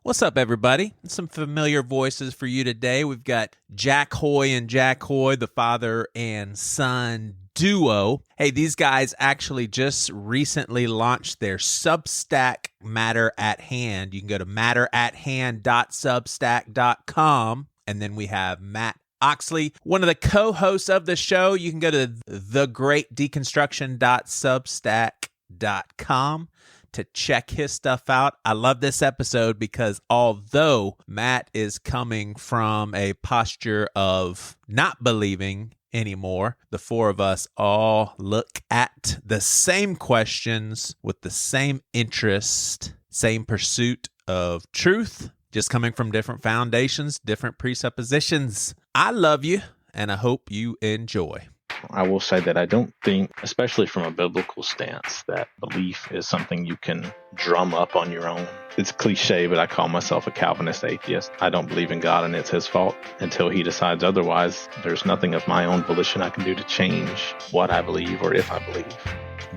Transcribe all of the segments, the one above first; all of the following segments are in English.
What's up, everybody? Some familiar voices for you today. We've got Jack Hoey and Jack Hoey, the father and son duo. Hey, these guys actually just recently launched their Substack Matter at Hand. You can go to matterathand.substack.com. And then we have Matt Oxley, one of the co-hosts of the show. You can go to thegreatdeconstruction.substack.com to check his stuff out. I love this episode because although Matt is coming from a posture of not believing anymore, the four of us all look at the same questions with the same interest, same pursuit of truth, just coming from different foundations, different presuppositions. I love you, and I hope you enjoy. I will say that I don't think, especially from a biblical stance, that belief is something you can drum up on your own. It's cliche, but I call myself a Calvinist atheist. I don't believe in God, and it's his fault. Until he decides otherwise, there's nothing of my own volition I can do to change what I believe or if I believe.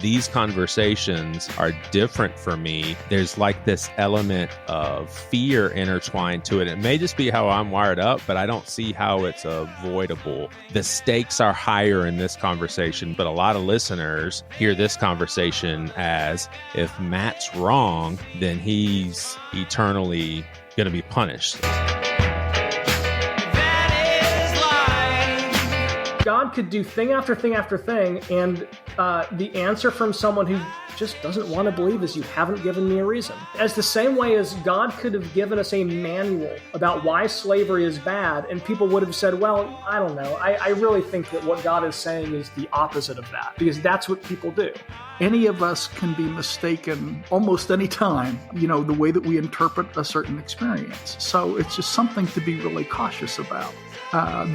These conversations are different for me. There's like this element of fear intertwined to it. It may just be how I'm wired up, but I don't see how it's avoidable. The stakes are higher in this conversation, but a lot of listeners hear this conversation as if Matt's wrong, then he's eternally going to be punished. God could do thing after thing after thing, and the answer from someone who just doesn't want to believe is, you haven't given me a reason. As the same way as God could have given us a manual about why slavery is bad, and people would have said, well, I don't know. I really think that what God is saying is the opposite of that, because that's what people do. Any of us can be mistaken almost any time, the way that we interpret a certain experience. So it's just something to be really cautious about.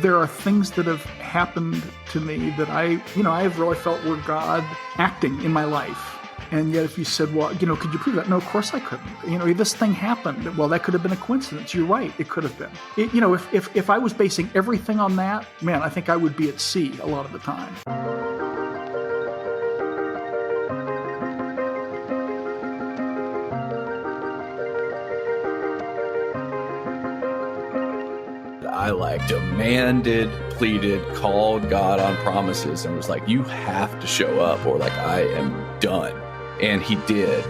There are things that have happened to me that I've really felt were God acting in my life. And yet if you said, well, could you prove that? No, of course I couldn't. This thing happened. Well, that could have been a coincidence. You're right. It could have been. If I was basing everything on that, man, I think I would be at sea a lot of the time. I demanded, pleaded, called God on promises and was like, you have to show up or I am done. And he did.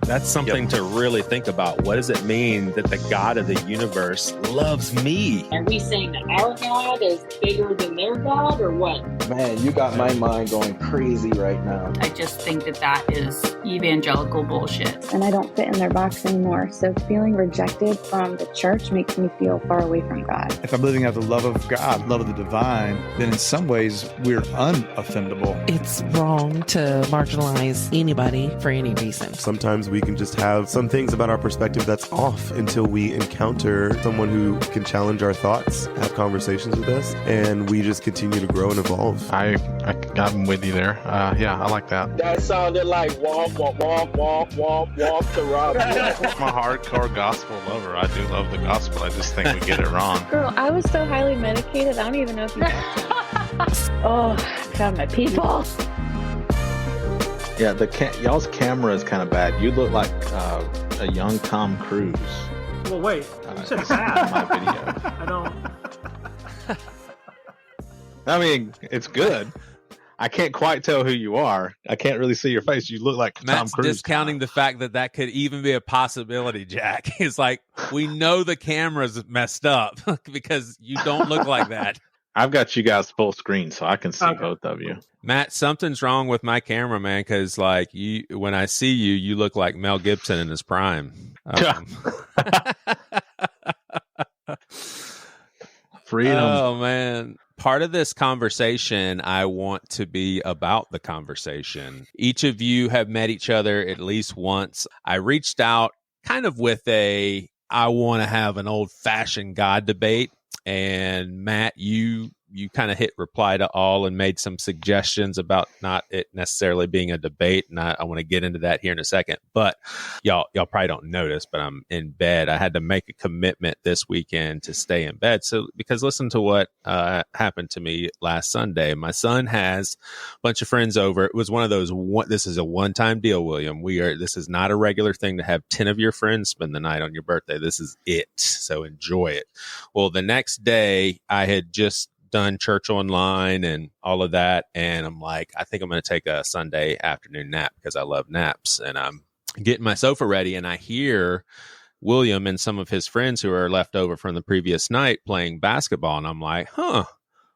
That's something to really think about. What does it mean that the God of the universe loves me? Are we saying that our God is bigger than their God, or what? Man, you got my mind going crazy right now. I just think that is evangelical bullshit. And I don't fit in their box anymore. So feeling rejected from the church makes me feel far away from God. If I'm living out the love of God, love of the divine, then in some ways we're unoffendable. It's wrong to marginalize anybody for any reason. Sometimes we can just have some things about our perspective that's off until we encounter someone who can challenge our thoughts, have conversations with us, and we just continue to grow and evolve. I'm with you there. Yeah, I like that. That sounded like womp, womp, womp, womp, womp, womp to Rob. I'm a hardcore gospel lover. I do love the gospel. I just think we get it wrong. Girl, I was so highly medicated, I don't even know if you Oh, God, my people. Yeah, y'all's camera is kind of bad. You look like a young Tom Cruise. Well, wait. You said bad. My video. I don't... I mean, it's good. I can't quite tell who you are. I can't really see your face. You look like Tom Cruise. Matt's discounting the fact that could even be a possibility, Jack. It's like, we know the camera's messed up because you don't look like that. I've got you guys full screen, so I can see both of you. Matt, something's wrong with my camera, man, because when I see you, you look like Mel Gibson in his prime. Freedom. Oh, man. Part of this conversation, I want to be about the conversation. Each of you have met each other at least once. I reached out kind of with I want to have an old-fashioned God debate. And Matt, you you kind of hit reply to all and made some suggestions about not it necessarily being a debate. And I want to get into that here in a second. But y'all probably don't notice, but I'm in bed. I had to make a commitment this weekend to stay in bed. So because listen to what happened to me last Sunday. My son has a bunch of friends over. It was one of those, this is a one-time deal, William. This is not a regular thing to have 10 of your friends spend the night on your birthday. This is it. So enjoy it. Well, the next day I had just done church online and all of that. And I'm like, I think I'm going to take a Sunday afternoon nap because I love naps. And I'm getting my sofa ready. And I hear William and some of his friends who are left over from the previous night playing basketball. And I'm like, well,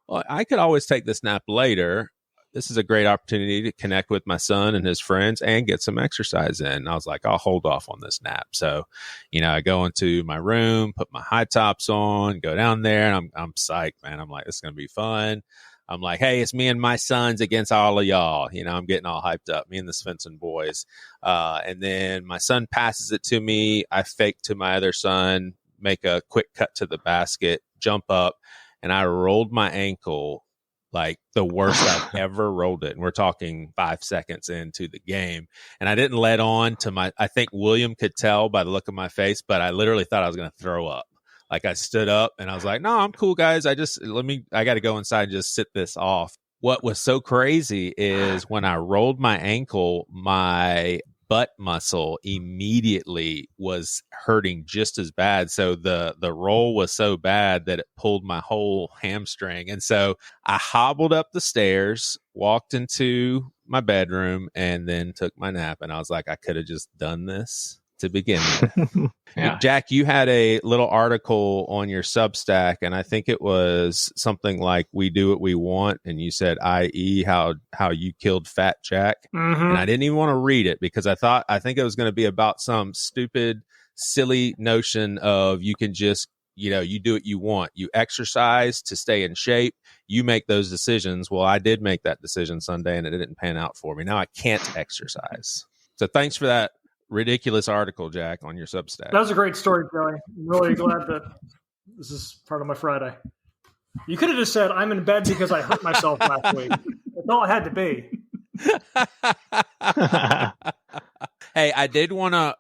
I could always take this nap later. This is a great opportunity to connect with my son and his friends and get some exercise in. And I was like, I'll hold off on this nap. So, I go into my room, put my high tops on, go down there, and I'm psyched, man. I'm like, this is going to be fun. I'm like, hey, it's me and my sons against all of y'all. I'm getting all hyped up, me and the Svensson boys. And then my son passes it to me. I fake to my other son, make a quick cut to the basket, jump up, and I rolled my ankle like the worst I've ever rolled it. And we're talking 5 seconds into the game. And I didn't let on to I think William could tell by the look of my face, but I literally thought I was going to throw up. Like I stood up and I was like, no, I'm cool, guys. I got to go inside and just sit this off. What was so crazy is when I rolled my ankle, my butt muscle immediately was hurting just as bad. So the roll was so bad that it pulled my whole hamstring. And so I hobbled up the stairs, walked into my bedroom, and then took my nap. And I was like, I could have just done this to begin with. Yeah. Jack, you had a little article on your Substack, and I think it was something like "We do what we want," and you said, i.e., how you killed Fat Jack. Mm-hmm. And I didn't even want to read it because I think it was going to be about some stupid, silly notion of you can just, you do what you want. You exercise to stay in shape. You make those decisions. Well, I did make that decision Sunday, and it didn't pan out for me. Now I can't exercise. So thanks for that ridiculous article, Jack, on your Substack. That was a great story, Joey. I'm really glad that this is part of my Friday. You could have just said, I'm in bed because I hurt myself last week. That's all it had to be. Hey, I did want to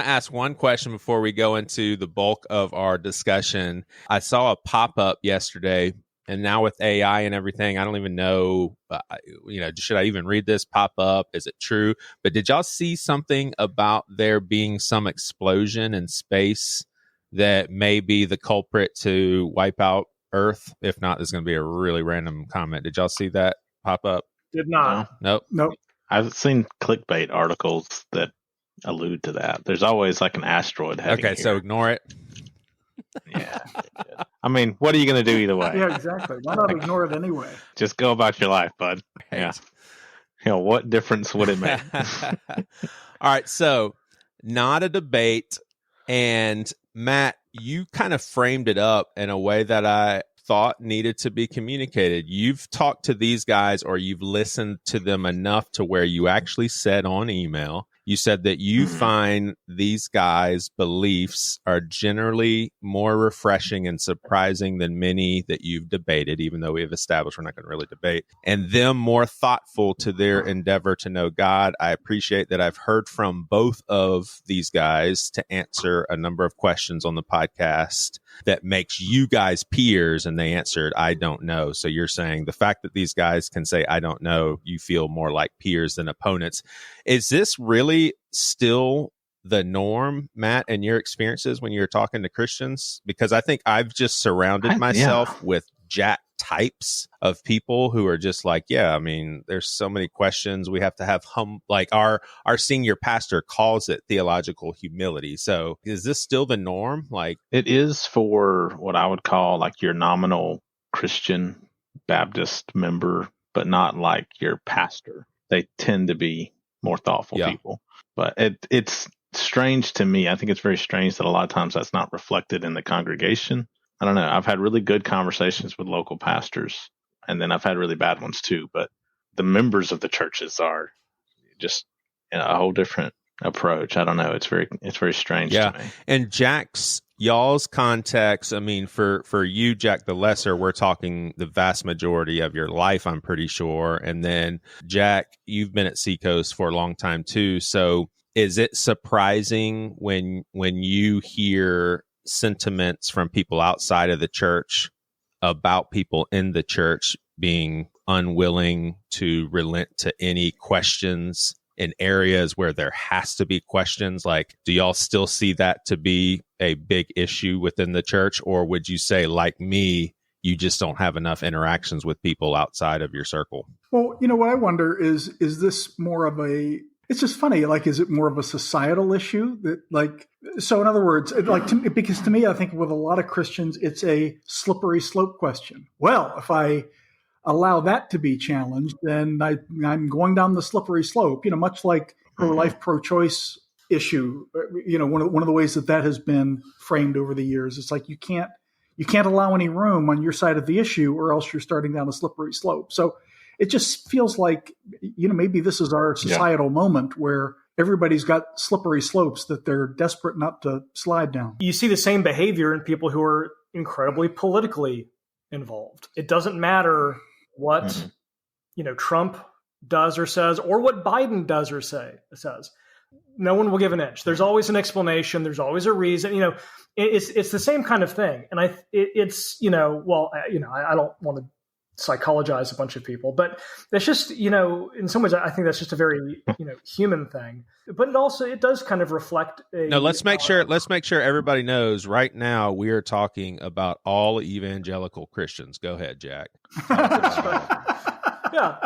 ask one question before we go into the bulk of our discussion. I saw a pop-up yesterday, and now with AI and everything, I don't even know, should I even read this pop-up? Is it true? But did y'all see something about there being some explosion in space that may be the culprit to wipe out Earth? If not, there's going to be a really random comment. Did y'all see that pop up? Did not. Nope. I've seen clickbait articles that allude to that. There's always like an asteroid heading here. So ignore it. Yeah. I mean, what are you going to do either way? Yeah, exactly. Why not ignore it anyway? Just go about your life, bud. Right. Yeah. What difference would it make? All right. So not a debate. And Matt, you kind of framed it up in a way that I thought needed to be communicated. You've talked to these guys, or you've listened to them enough to where you actually said on email, you said that you find these guys' beliefs are generally more refreshing and surprising than many that you've debated, even though we have established we're not going to really debate, and them more thoughtful to their endeavor to know God. I appreciate that I've heard from both of these guys to answer a number of questions on the podcast that makes you guys peers, and they answered, I don't know. So you're saying the fact that these guys can say, I don't know, you feel more like peers than opponents. Is this really still the norm, Matt, in your experiences when you're talking to Christians? Because I think I've just surrounded myself with Jack types of people who are just like, yeah, I mean, there's so many questions we have to have like our senior pastor calls it theological humility. So is this still the norm? Like, it is for what I would call like your nominal Christian Baptist member, but not like your pastor. They tend to be more thoughtful people. But it's strange to me. I think it's very strange that a lot of times that's not reflected in the congregation. I don't know. I've had really good conversations with local pastors, and then I've had really bad ones too. But the members of the churches are just a whole different approach. I don't know. It's very strange to me. And Jack's y'all's context, I mean, for you, Jack the Lesser, we're talking the vast majority of your life, I'm pretty sure. And then, Jack, you've been at Seacoast for a long time too. So is it surprising when you hear sentiments from people outside of the church about people in the church being unwilling to relent to any questions in areas where there has to be questions? Like, do y'all still see that to be a big issue within the church? Or would you say, like me, you just don't have enough interactions with people outside of your circle? Well, what I wonder is this more of a, it's just funny, like, is it more of a societal issue that, like, so in other words, because to me, I think with a lot of Christians, it's a slippery slope question. Well, if I allow that to be challenged, then I'm going down the slippery slope, much like pro-life, pro-choice issue. One of the ways that has been framed over the years, it's like you can't allow any room on your side of the issue, or else you're starting down a slippery slope. So it just feels like, maybe this is our societal moment where everybody's got slippery slopes that they're desperate not to slide down. You see the same behavior in people who are incredibly politically involved. It doesn't matter what Trump does or says, or what Biden does or says. No one will give an inch. There's always an explanation. There's always a reason. It's the same kind of thing. And I don't want to psychologize a bunch of people, but that's just, in some ways, I think that's just a very, human thing. But it does kind of reflect. Let's make sure everybody knows right now we are talking about all evangelical Christians. Go ahead, Jack. Yeah.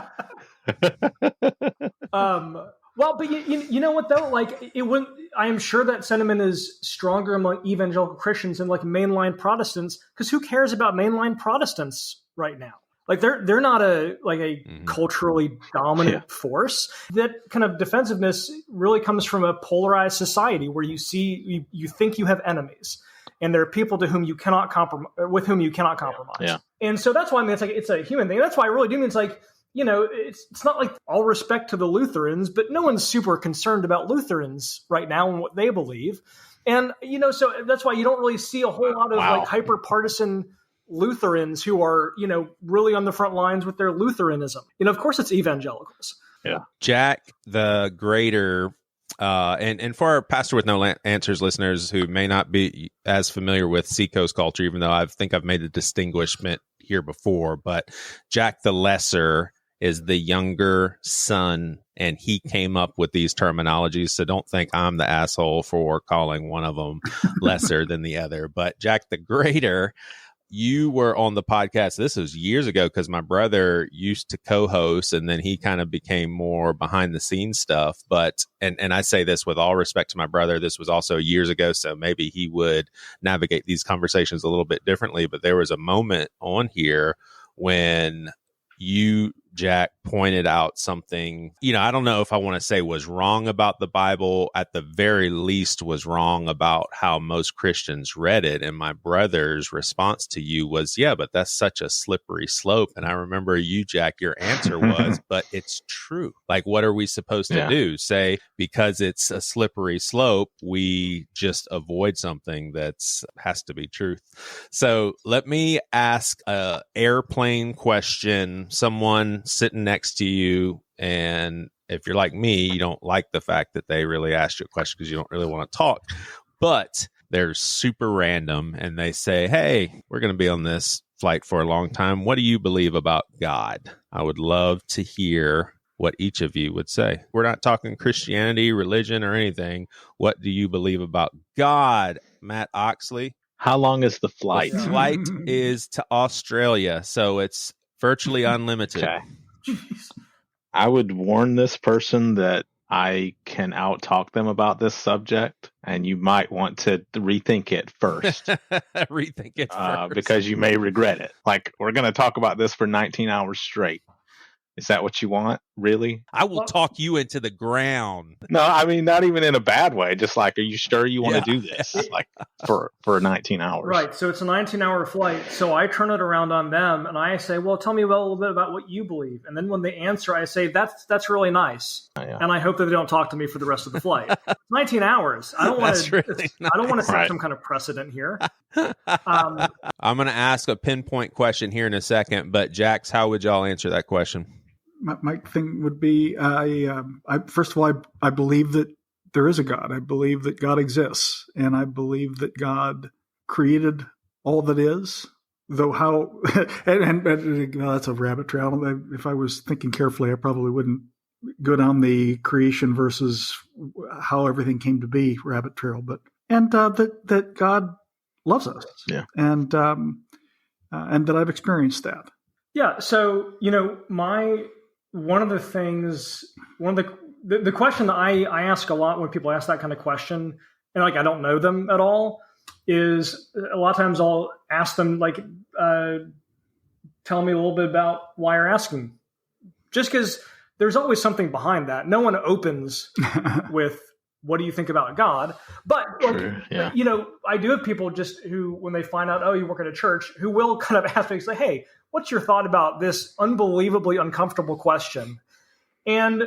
Well, but you know what though? Like, it wouldn't. I am sure that sentiment is stronger among evangelical Christians than like mainline Protestants, because who cares about mainline Protestants right now? Like, they're not a culturally dominant force. That kind of defensiveness really comes from a polarized society where you think you have enemies, and there are people with whom you cannot compromise. Yeah. And so that's why it's a human thing. That's why I really do mean it's like, it's not like all respect to the Lutherans, but no one's super concerned about Lutherans right now and what they believe. And, so that's why you don't really see a whole lot of like hyper partisan Lutherans who are, really on the front lines with their Lutheranism. Of course it's evangelicals. Yeah. Jack the Greater, and for our Pastor with No Answers listeners who may not be as familiar with Seacoast culture, even though I think I've made a distinguishment here before, but Jack the Lesser is the younger son, and he came up with these terminologies. So don't think I'm the asshole for calling one of them lesser than the other. But Jack the Greater, you were on the podcast. This was years ago because my brother used to co-host, and then he kind of became more behind the scenes stuff. But, and I say this with all respect to my brother, this was also years ago, so maybe he would navigate these conversations a little bit differently. But there was a moment on here when you, Jack, pointed out something, I don't know if I want to say was wrong about the Bible, at the very least was wrong about how most Christians read it. And my brother's response to you was, yeah, but that's such a slippery slope. And I remember you, Jack, your answer was, but it's true. Like, what are we supposed to do? Say, because it's a slippery slope, we just avoid something that's has to be truth. So let me ask a airplane question. Someone sitting next to you, and if you're like me, you don't like the fact that they really asked you a question because you don't really want to talk, but they're super random and they say, hey, we're going to be on this flight for a long time. What do you believe about God? I would love to hear what each of you would say. We're not talking Christianity, religion, or anything. What do you believe about God, Matt Oxley? How long is the flight? The flight is to Australia, so it's virtually unlimited. Okay. I would warn this person that I can out-talk them about this subject, and you might want to rethink it first. Rethink it first. Because you may regret it. Like, we're going to talk about this for 19 hours straight. Is that what you want? Really? I will talk you into the ground. No, I mean, not even in a bad way. Just like, are you sure you want to do this? Like for 19 hours. Right. So it's a 19-hour flight. So I turn it around on them and I say, well, tell me a little bit about what you believe. And then when they answer, I say, that's really nice. Yeah. And I hope that they don't talk to me for the rest of the flight. 19 hours. I don't want to really nice. I don't want to set some kind of precedent here. I'm going to ask a pinpoint question here in a second, but Jax, how would y'all answer that question? My thing would be, first of all, I believe that there is a God. I believe that God exists, and I believe that God created all that is. Though how, and that's a rabbit trail. If I was thinking carefully, I probably wouldn't go down the creation versus how everything came to be rabbit trail. But that God loves us, yeah, and that I've experienced that. Yeah. So one of the question that I ask a lot when people ask that kind of question, and like I don't know them at all, is a lot of times I'll ask them like, tell me a little bit about why you're asking. Just because there's always something behind that. No one opens with, what do you think about God? But I do have people just who, when they find out, oh, you work at a church, who will kind of ask me, say, hey, what's your thought about this unbelievably uncomfortable question? And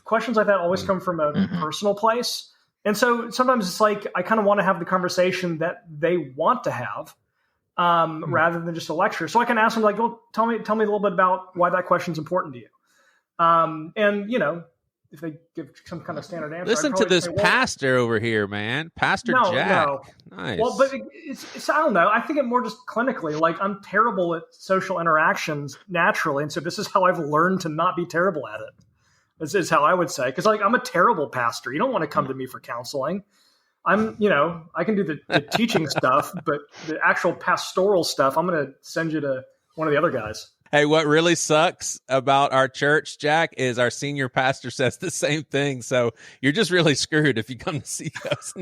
questions like that always come from a personal place. And so sometimes it's like, I kind of want to have the conversation that they want to have, rather than just a lecture. So I can ask them like, well, tell me a little bit about why that question's important to you. And if they give some kind of standard answer, listen to this pastor over here, man. Pastor Jack. No. Nice. Well, but it's I don't know. I think it more just clinically. Like, I'm terrible at social interactions naturally, and so this is how I've learned to not be terrible at it. This is how I would say, because like I'm a terrible pastor. You don't want to come to me for counseling. I can do the teaching stuff, but the actual pastoral stuff, I'm going to send you to one of the other guys. Hey, what really sucks about our church, Jack, is our senior pastor says the same thing. So you're just really screwed if you come to see us.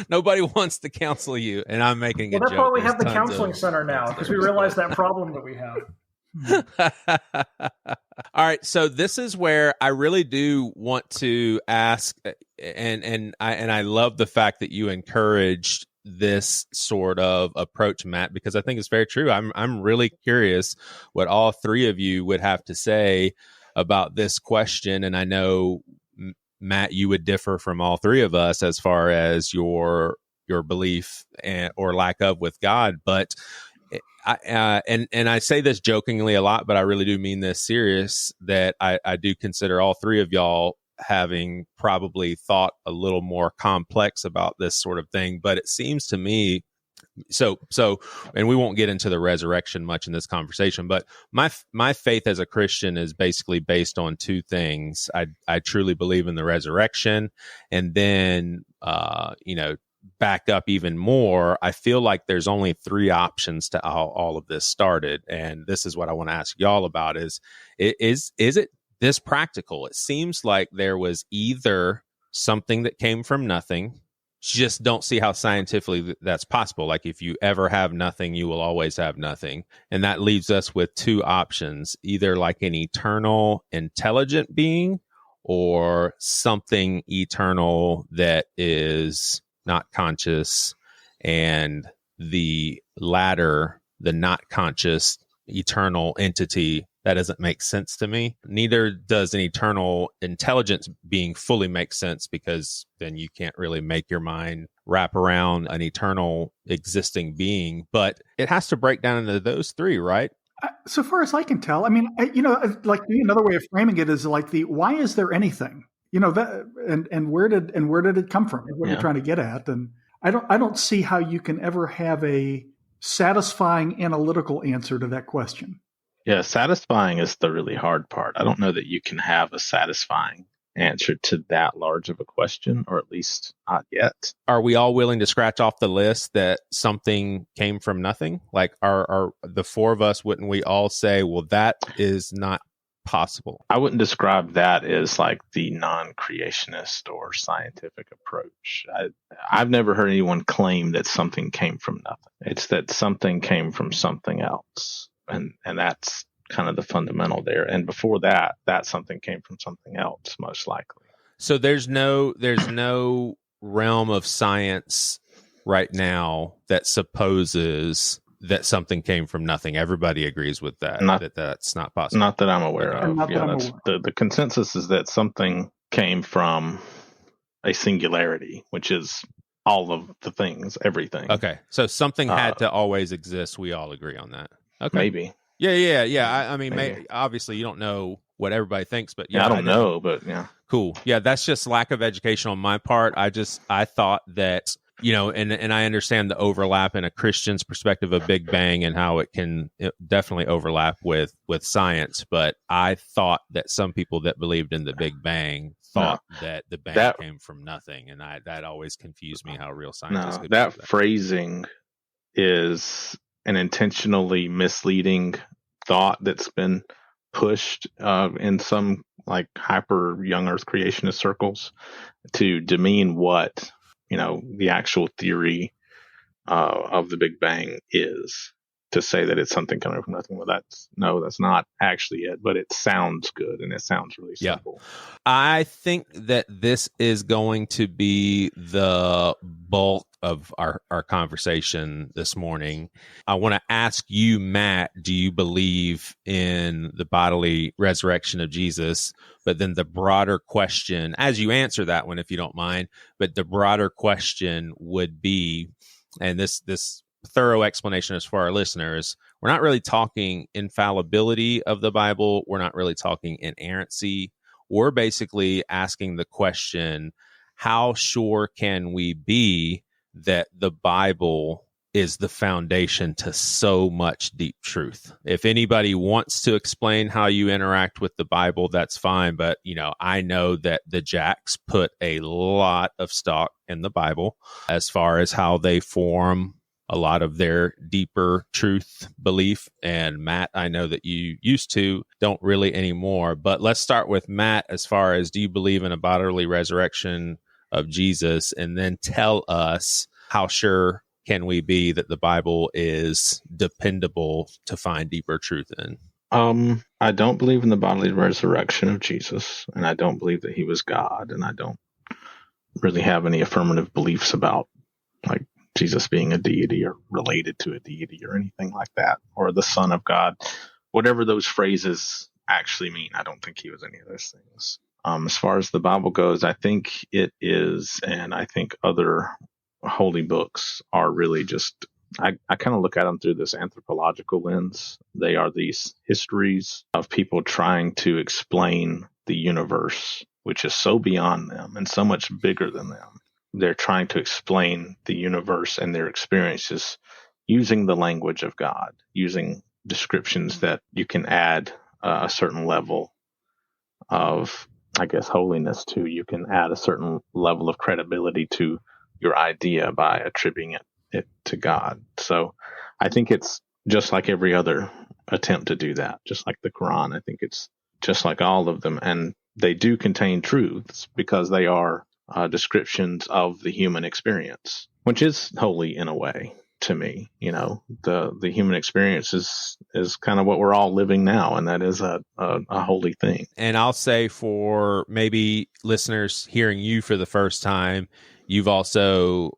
Nobody wants to counsel you. And I'm making a joke. That's why we have the counseling center now, because we realize that problem that we have. All right. So this is where I really do want to ask, and I love the fact that you encouraged this sort of approach, Matt, because I think it's very true. I'm really curious what all three of you would have to say about this question. And I know, Matt, you would differ from all three of us as far as your belief or lack of with God. But I say this jokingly a lot, but I really do mean this serious, that I do consider all three of y'all having probably thought a little more complex about this sort of thing. But it seems to me, so, and we won't get into the resurrection much in this conversation, but my faith as a Christian is basically based on two things. I truly believe in the resurrection, and then, back up even more, I feel like there's only three options to how all of this started. And this is what I want to ask y'all about is it this practical? It seems like there was either something that came from nothing. Just don't see how scientifically that's possible. Like, if you ever have nothing, you will always have nothing. And that leaves us with two options, either like an eternal intelligent being or something eternal that is not conscious. And the latter, the not conscious eternal entity, that doesn't make sense to me. Neither does an eternal intelligence being fully make sense, because then you can't really make your mind wrap around an eternal existing being. But it has to break down into those three, right? So far as I can tell, I mean, like another way of framing it is like why is there anything? That and where did it come from? What you're trying to get at, and I don't see how you can ever have a satisfying analytical answer to that question. Yeah, satisfying is the really hard part. I don't know that you can have a satisfying answer to that large of a question, or at least not yet. Are we all willing to scratch off the list that something came from nothing? Like, are the four of us, wouldn't we all say, well, that is not possible? I wouldn't describe that as like the non-creationist or scientific approach. I've never heard anyone claim that something came from nothing. It's that something came from something else. And that's kind of the fundamental there. And before that something came from something else, most likely. So there's no realm of science right now that supposes that something came from nothing. Everybody agrees with that. That's not possible. Not that I'm aware of. Not that I'm aware of. The consensus is that something came from a singularity, which is all of the things, everything. Okay, so something had to always exist. We all agree on that. Okay, maybe. Yeah. I mean, obviously, you don't know what everybody thinks, but I don't know, but yeah, cool. Yeah, that's just lack of education on my part. I thought that, and I understand the overlap in a Christian's perspective of Big Bang and how it can definitely overlap with science. But I thought that some people that believed in the Big Bang thought that the bang came from nothing, and that always confused me how real scientists could that phrasing is an intentionally misleading thought that's been pushed in some like hyper young earth creationist circles to demean what the actual theory of the Big Bang is, to say that it's something coming from nothing. Well, that's not actually it, but it sounds good and it sounds really simple. I think that this is going to be the bulk of our conversation this morning. I want to ask you, Matt, do you believe in the bodily resurrection of Jesus? But then the broader question, as you answer that one, if you don't mind, but the broader question would be, and this thorough explanation is for our listeners, we're not really talking infallibility of the Bible. We're not really talking inerrancy. We're basically asking the question, how sure can we be that the Bible is the foundation to so much deep truth? If anybody wants to explain how you interact with the Bible, that's fine. But, I know that the Jacks put a lot of stock in the Bible as far as how they form a lot of their deeper truth belief. And Matt, I know that you used to, don't really anymore. But let's start with Matt as far as, do you believe in a bodily resurrection of Jesus? And then tell us, how sure can we be that the Bible is dependable to find deeper truth in? I don't believe in the bodily resurrection of Jesus, and I don't believe that he was God, and I don't really have any affirmative beliefs about like Jesus being a deity or related to a deity or anything like that, or the Son of God, whatever those phrases actually mean. I don't think he was any of those things. As far as the Bible goes, I think it is, and I think other holy books are really just, I kind of look at them through this anthropological lens. They are these histories of people trying to explain the universe, which is so beyond them and so much bigger than them. They're trying to explain the universe and their experiences using the language of God, using descriptions that you can add a certain level of, I guess, holiness to. You can add a certain level of credibility to your idea by attributing it to God. So I think it's just like every other attempt to do that, just like the Quran. I think it's just like all of them. And they do contain truths because they are descriptions of the human experience, which is holy in a way to me. The human experience is kind of what we're all living now, and that is a holy thing. And I'll say, for maybe listeners hearing you for the first time, you've also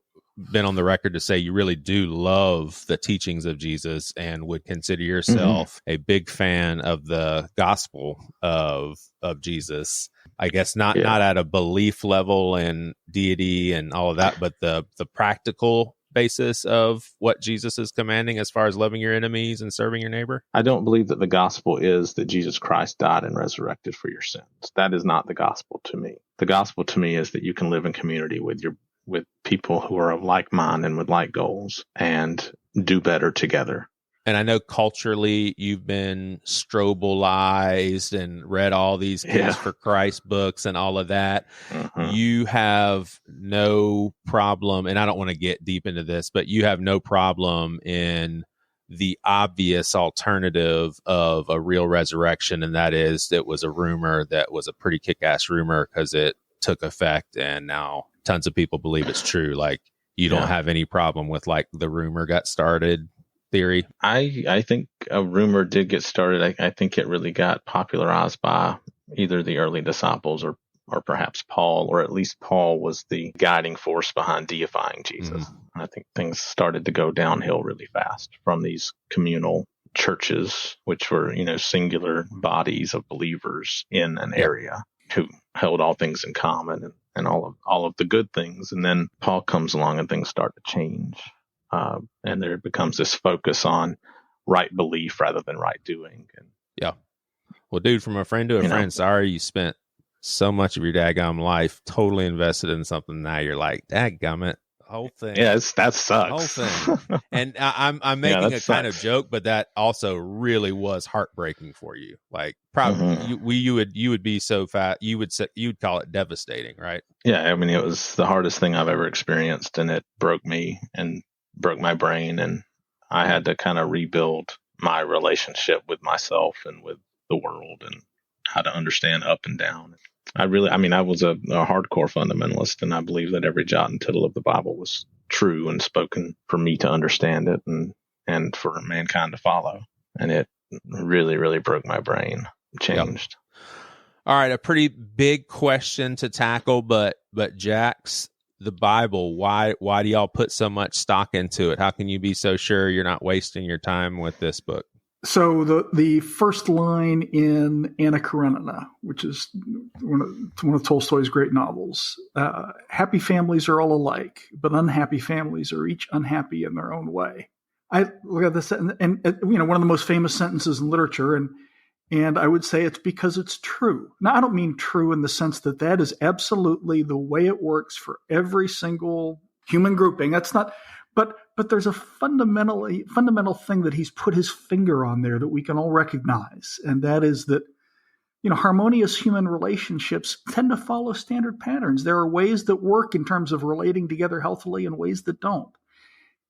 been on the record to say you really do love the teachings of Jesus and would consider yourself a big fan of the gospel of Jesus. I guess not at a belief level and deity and all of that, but the practical basis of what Jesus is commanding as far as loving your enemies and serving your neighbor. I don't believe that the gospel is that Jesus Christ died and resurrected for your sins. That is not the gospel to me. The gospel to me is that you can live in community with people who are of like mind and with like goals and do better together. And I know culturally you've been Strobelized and read all these Kids for Christ books and all of that. You have no problem, and I don't want to get deep into this, but you have no problem in the obvious alternative of a real resurrection, and that is, it was a rumor that was a pretty kick-ass rumor because it took effect and now tons of people believe it's true. Like, you don't have any problem with like the rumor got started theory? I think a rumor did get started. I think it really got popularized by either the early disciples or perhaps Paul, or at least Paul was the guiding force behind deifying Jesus. I think things started to go downhill really fast from these communal churches, which were, singular bodies of believers in an area who held all things in common and all of the good things. And then Paul comes along and things start to change. And there becomes this focus on right belief rather than right doing. And, well, dude, from a friend to a friend, sorry you spent so much of your daggum life totally invested in something. Now you're like, dadgummit, the whole thing. Yeah, that sucks. The whole thing. And I'm making a kind of joke, but that also really was heartbreaking for you. Like, probably you would be so fat. You'd call it devastating, right? Yeah, I mean, it was the hardest thing I've ever experienced, and it broke me and broke my brain, and I had to kind of rebuild my relationship with myself and with the world and how to understand up and down. I was a hardcore fundamentalist, and I believe that every jot and tittle of the Bible was true and spoken for me to understand it and for mankind to follow. And it really, really broke my brain, changed. All right, a pretty big question to tackle, but Jack's, the Bible, why do y'all put so much stock into it? How can you be so sure you're not wasting your time with this book? So the first line in Anna Karenina, which is one of Tolstoy's great novels, happy families are all alike, but unhappy families are each unhappy in their own way. I look at this, and one of the most famous sentences in literature, and I would say it's because it's true. Now, I don't mean true in the sense that is absolutely the way it works for every single human grouping. That's not, but there's a fundamental thing that he's put his finger on there that we can all recognize, and that is that harmonious human relationships tend to follow standard patterns. There are ways that work in terms of relating together healthily and ways that don't.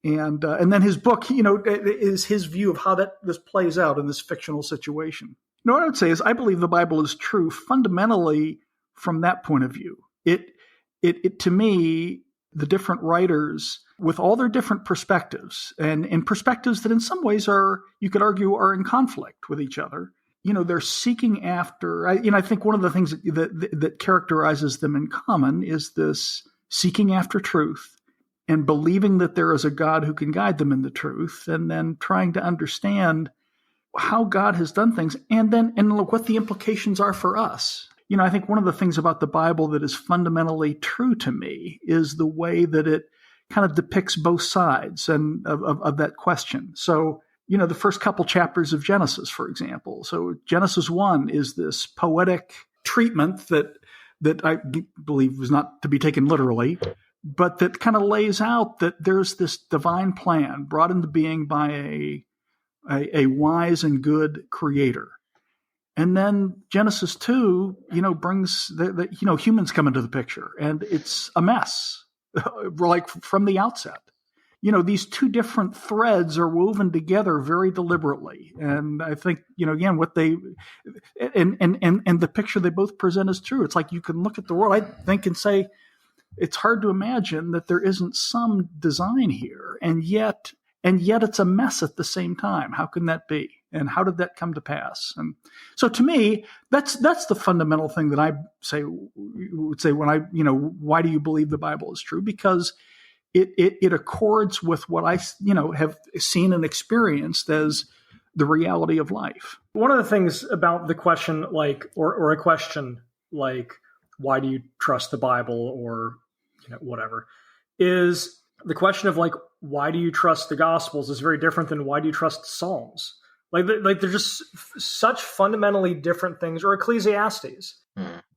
And then his book, is his view of how this plays out in this fictional situation. What I would say is I believe the Bible is true fundamentally from that point of view. It to me, the different writers with all their different perspectives and perspectives that in some ways you could argue are in conflict with each other. They're seeking after, I think one of the things that characterizes them in common is this seeking after truth and believing that there is a God who can guide them in the truth, and then trying to understand how God has done things and look what the implications are for us. I think one of the things about the Bible that is fundamentally true to me is the way that it kind of depicts both sides and of that question. So, the first couple chapters of Genesis, for example. So Genesis 1 is this poetic treatment that I believe was not to be taken literally, but that kind of lays out that there's this divine plan brought into being by a wise and good creator. And then Genesis 2, brings the humans come into the picture, and it's a mess, like from the outset. These two different threads are woven together very deliberately. And I think, again, what they, and the picture they both present is true. It's like you can look at the world, I think, and say, it's hard to imagine that there isn't some design here. And yet it's a mess at the same time. How can that be? And how did that come to pass? And so to me, that's the fundamental thing that I would say when why do you believe the Bible is true? Because it accords with what I, have seen and experienced as the reality of life. One of the things about the question, or a question like, why do you trust the Bible, or, whatever, is the question of why do you trust the Gospels is very different than why do you trust Psalms? They're just such fundamentally different things, or Ecclesiastes.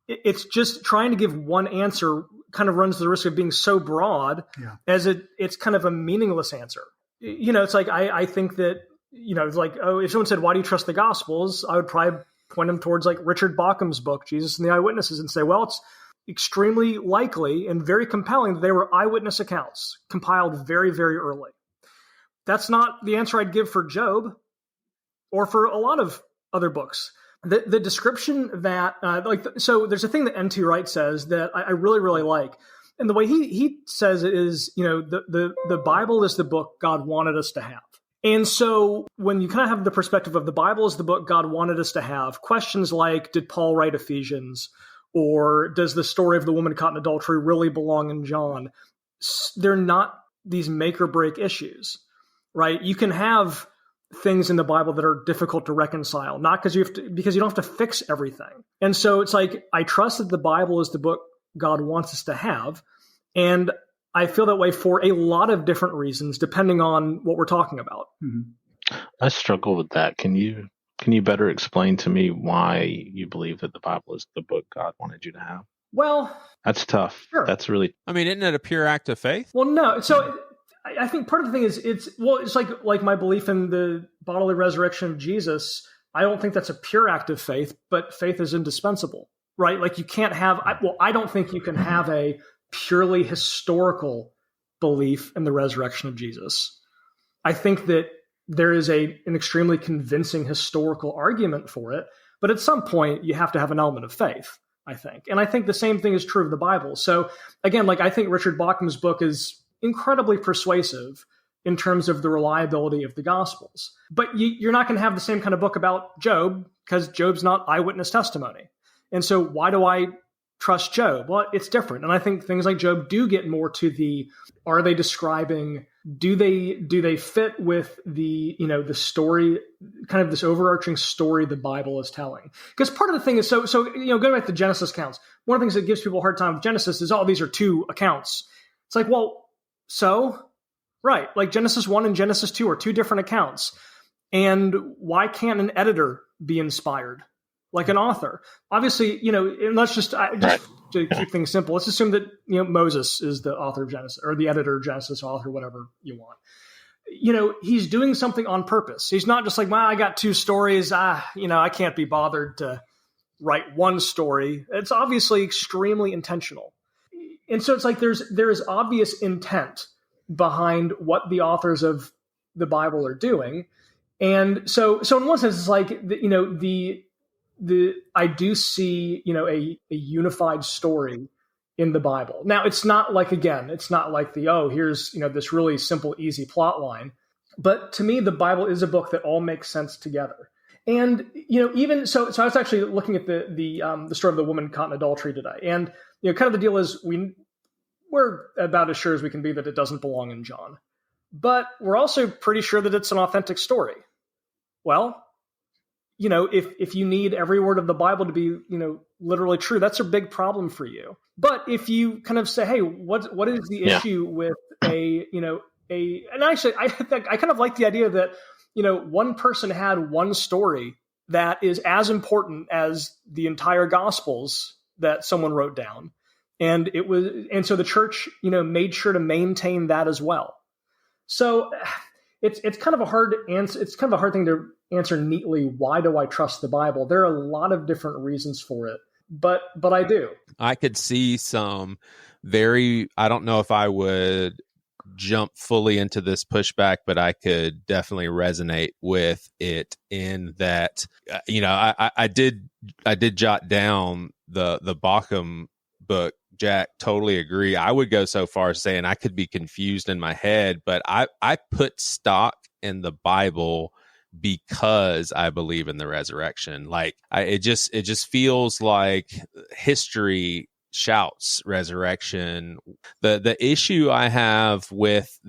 It's just trying to give one answer kind of runs the risk of being so broad as it's kind of a meaningless answer. It's like, I think that, it's like, if someone said, why do you trust the Gospels? I would probably point them towards Richard Bauckham's book, Jesus and the Eyewitnesses, and say, well, it's extremely likely and very compelling that they were eyewitness accounts compiled very, very early. That's not the answer I'd give for Job or for a lot of other books. The description that, so there's a thing that N.T. Wright says that I really, really like. And the way he says it is, the Bible is the book God wanted us to have. And so when you kind of have the perspective of the Bible is the book God wanted us to have, questions like, did Paul write Ephesians? Or does the story of the woman caught in adultery really belong in John? They're not these make or break issues, right? You can have things in the Bible that are difficult to reconcile, not because you don't have to fix everything. And so it's like, I trust that the Bible is the book God wants us to have. And I feel that way for a lot of different reasons, depending on what we're talking about. Mm-hmm. I struggle with that. Can you better explain to me why you believe that the Bible is the book God wanted you to have? Well, that's tough. Sure. That's really. I mean, isn't it a pure act of faith? Well, no. So I think part of the thing is it's like my belief in the bodily resurrection of Jesus. I don't think that's a pure act of faith, but faith is indispensable, right? Like you can't have. I don't think you can have a purely historical belief in the resurrection of Jesus. I think that there is an extremely convincing historical argument for it, but at some point you have to have an element of faith, I think. And I think the same thing is true of the Bible. So again, like I think Richard Bauckham's book is incredibly persuasive in terms of the reliability of the Gospels. But you're not going to have the same kind of book about Job because Job's not eyewitness testimony. And so why do I trust Job? Well, it's different. And I think things like Job do get more to the, are they describing, do they fit with the, the story, kind of this overarching story the Bible is telling? Because part of the thing is, so going back to Genesis accounts, one of the things that gives people a hard time with Genesis is, these are two accounts. It's like, well, so, right, like Genesis 1 and Genesis 2 are two different accounts. And why can't an editor be inspired? Like an author, obviously, and let's just to keep things simple, let's assume that, Moses is the author of Genesis or the editor of Genesis, author, whatever you want. He's doing something on purpose. He's not just like, well, I got two stories. I can't be bothered to write one story. It's obviously extremely intentional. And so it's like, there is obvious intent behind what the authors of the Bible are doing. And so in one sense, it's like, I do see, a unified story in the Bible. Now, it's not like here's, this really simple, easy plot line. But to me, the Bible is a book that all makes sense together. And, even so I was actually looking at the story of the woman caught in adultery today. And, kind of the deal is we're about as sure as we can be that it doesn't belong in John. But we're also pretty sure that it's an authentic story. Well, if you need every word of the Bible to be, literally true, that's a big problem for you. But if you kind of say, hey, what is the issue with and actually, I kind of like the idea that, one person had one story that is as important as the entire Gospels that someone wrote down. And so the church, made sure to maintain that as well. So it's kind of a hard answer. It's kind of a hard thing to answer neatly. Why do I trust the Bible? There are a lot of different reasons for it, but I do. I could see some I don't know if I would jump fully into this pushback, but I could definitely resonate with it in that, I did jot down the Bauckham book. Jack, totally agree. I would go so far as saying I could be confused in my head, but I put stock in the Bible because I believe in the resurrection. Like it just feels like history shouts resurrection. The issue I have with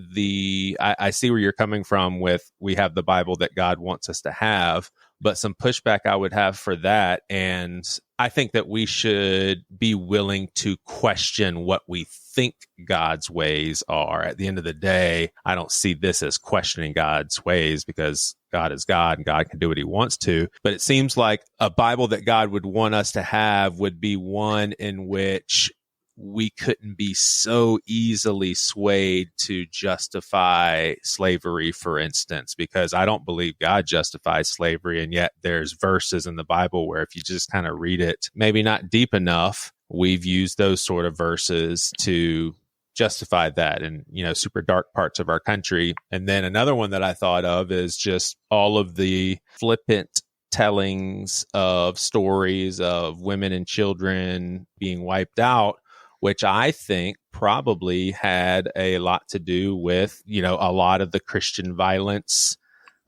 I see where you're coming from with, we have the Bible that God wants us to have, but some pushback I would have for that. And I think that we should be willing to question what we think God's ways are. At the end of the day, I don't see this as questioning God's ways because God is God and God can do what he wants to. But it seems like a Bible that God would want us to have would be one in which we couldn't be so easily swayed to justify slavery, for instance, because I don't believe God justifies slavery. And yet there's verses in the Bible where if you just kind of read it, maybe not deep enough, we've used those sort of verses to justify that in, super dark parts of our country. And then another one that I thought of is just all of the flippant tellings of stories of women and children being wiped out, which I think probably had a lot to do with, a lot of the Christian violence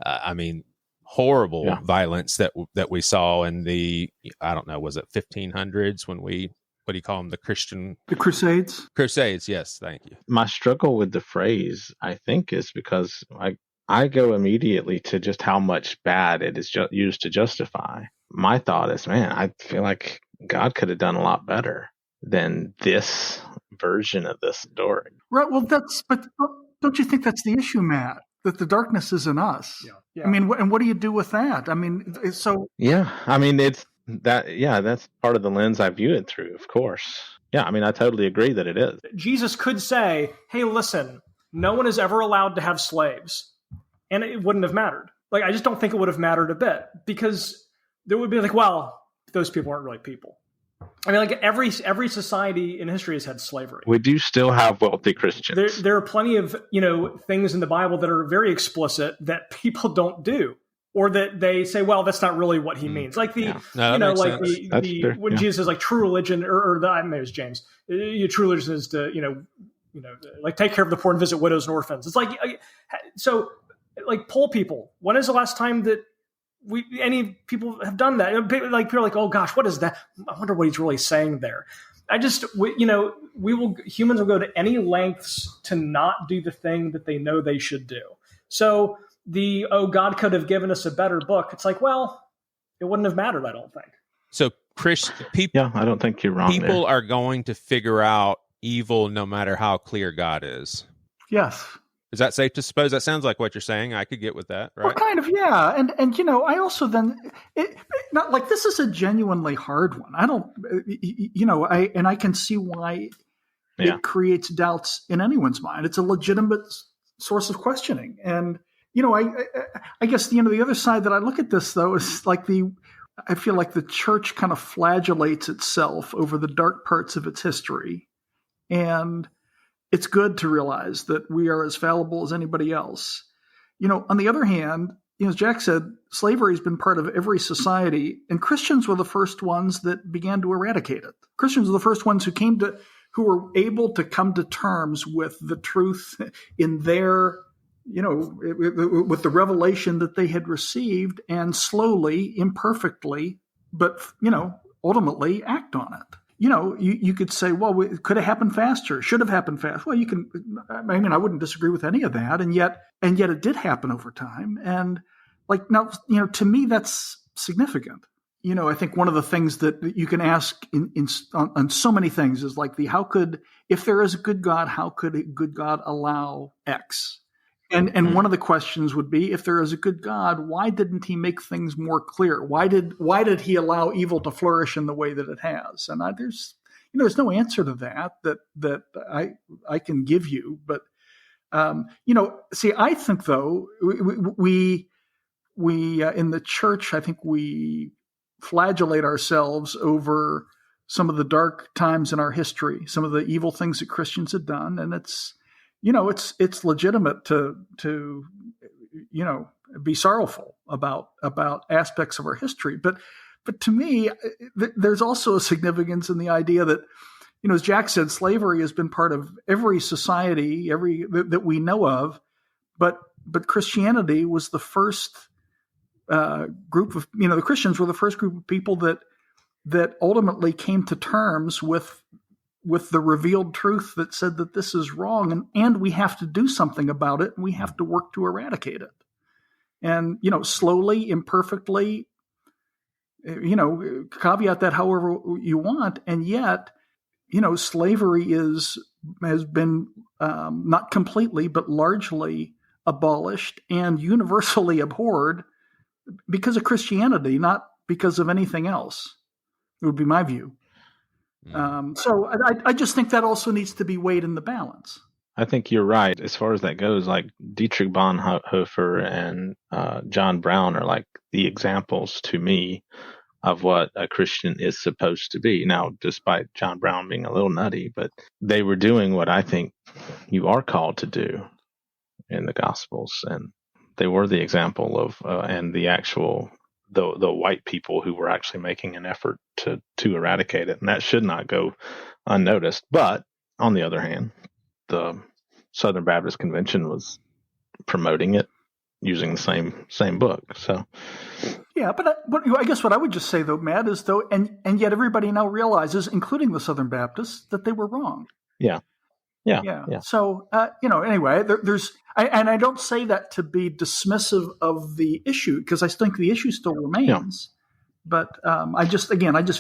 I mean, horrible violence that we saw in the, I don't know, was it 1500s when we, what do you call them? The Crusades? Crusades, yes, thank you. My struggle with the phrase, I think, is because I go immediately to just how much bad it is used to justify. My thought is, man, I feel like God could have done a lot better than this version of this story. Right. Well, but don't you think that's the issue, Matt? That the darkness is in us. Yeah. I mean, and what do you do with that? I mean, so. Yeah. I mean, it's that, that's part of the lens I view it through, of course. Yeah. I mean, I totally agree that it is. Jesus could say, hey, listen, no one is ever allowed to have slaves. And it wouldn't have mattered. Like, I just don't think it would have mattered a bit, because there would be like, well, those people aren't really people. I mean, like every society in history has had slavery. We do still have wealthy Christians. There are plenty of, things in the Bible that are very explicit that people don't do, or that they say, well, that's not really what he means. Like when Jesus says like true religion, or maybe it was James, true religion is to, like take care of the poor and visit widows and orphans. It's like, so like poll people. When is the last time that any people have done that? Like people are like, oh gosh, what is that? I wonder what he's really saying there. Humans will go to any lengths to not do the thing that they know they should do. So God could have given us a better book. It's like, well, it wouldn't have mattered, I don't think. So people, I don't think you're wrong. People are going to figure out evil no matter how clear God is. Yes. Is that safe to suppose? That sounds like what you're saying. I could get with that, right? Well, kind of, yeah. And I also then, not like this is a genuinely hard one. I don't, I can see why it creates doubts in anyone's mind. It's a legitimate source of questioning. And, I guess, the other side that I look at this, though, is like I feel like the church kind of flagellates itself over the dark parts of its history. And it's good to realize that we are as fallible as anybody else. On the other hand, as Jack said, slavery has been part of every society, and Christians were the first ones that began to eradicate it. Christians were the first ones who were able to come to terms with the truth in their, with the revelation that they had received, and slowly, imperfectly, but, ultimately act on it. You could say, well, it could have happened faster, should have happened fast. Well, I wouldn't disagree with any of that. And yet it did happen over time. And like, now, to me, that's significant. I think one of the things that you can ask on so many things is like if there is a good God, how could a good God allow X? And one of the questions would be, if there is a good God, why didn't he make things more clear? Why did he allow evil to flourish in the way that it has? And there's no answer to that I can give you. But see, I think though we in the church, I think we flagellate ourselves over some of the dark times in our history, some of the evil things that Christians had done, and it's legitimate to be sorrowful about aspects of our history. But to me, there's also a significance in the idea that, as Jack said, slavery has been part of every society, that we know of. But Christianity was the first group of, the Christians were the first group of people that ultimately came to terms with the revealed truth that said that this is wrong, and we have to do something about it, and we have to work to eradicate it. And, slowly, imperfectly, caveat that however you want. And yet, slavery has been not completely, but largely abolished and universally abhorred because of Christianity, not because of anything else. It would be my view. So I just think that also needs to be weighed in the balance. I think you're right. As far as that goes, like Dietrich Bonhoeffer and John Brown are like the examples to me of what a Christian is supposed to be. Now, despite John Brown being a little nutty, but they were doing what I think you are called to do in the Gospels. And they were the example of, and the actual, the white people who were actually making an effort to eradicate it. And that should not go unnoticed. But on the other hand, the Southern Baptist Convention was promoting it using the same book. So, yeah, but I guess what I would just say though, Matt, is though, and yet everybody now realizes, including the Southern Baptists, that they were wrong. Yeah. So, anyway, I don't say that to be dismissive of the issue, because I think the issue still remains. But I just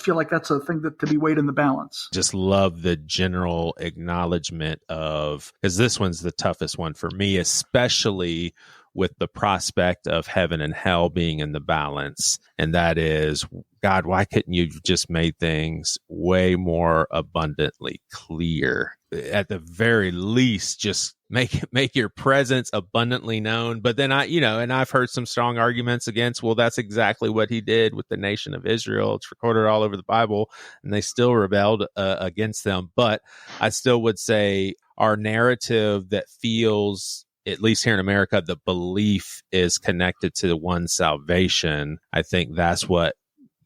feel like that's a thing that to be weighed in the balance. Just love the general acknowledgement of, because this one's the toughest one for me, especially with the prospect of heaven and hell being in the balance. And that is, God, why couldn't you just made things way more abundantly clear? At the very least, just make your presence abundantly known. But then I've heard some strong arguments against, well, that's exactly what he did with the nation of Israel. It's recorded all over the Bible, and they still rebelled against them. But I still would say our narrative that feels, at least here in America, the belief is connected to one's salvation. I think that's what